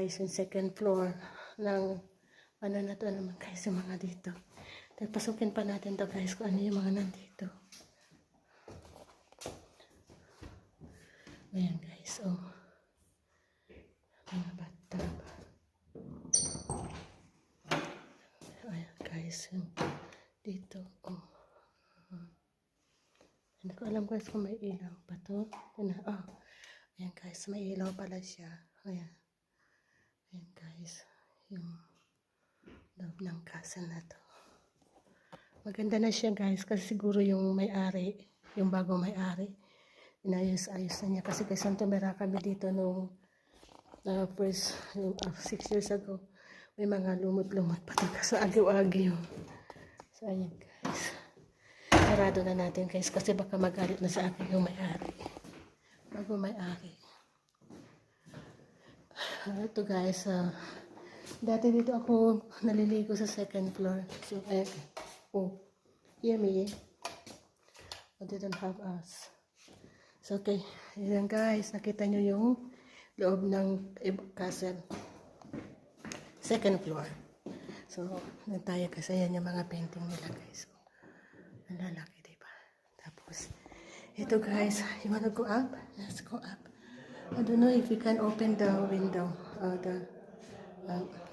guys, yung second floor ng ano na to naman guys, yung mga dito. Pasukin pa natin to guys kung ano yung mga nandito. Ayan guys, oh. Mga bathtub. Ayan guys, yung dito, oh. Hindi ko alam guys kung may ilaw pa to. Oh. Ayan guys, may ilaw pala siya. Ayan. Ayan guys, yung loob ng castle na to. Maganda na siya guys kasi siguro yung may-ari, yung bago may-ari, inayos-ayos na niya. Kasi kay Santo Mera kami dito nung first, 6 years ago. May mga lumot-lumot pa ito sa agiw-agiw. So ayan guys. Sarado na natin guys kasi baka magalit na sa akin yung may-ari. Bago may-ari. Ito guys, dati dito ako naliligo sa second floor. So, hear me. I didn't have us. So, okay. Ayan guys, nakita nyo yung loob ng castle. Second floor. So, tayo kasi ayan yung mga painting nila guys. Ang lalaki, diba? Tapos, ito guys, you wanna go up? Let's go up. I don't know if you can open the window.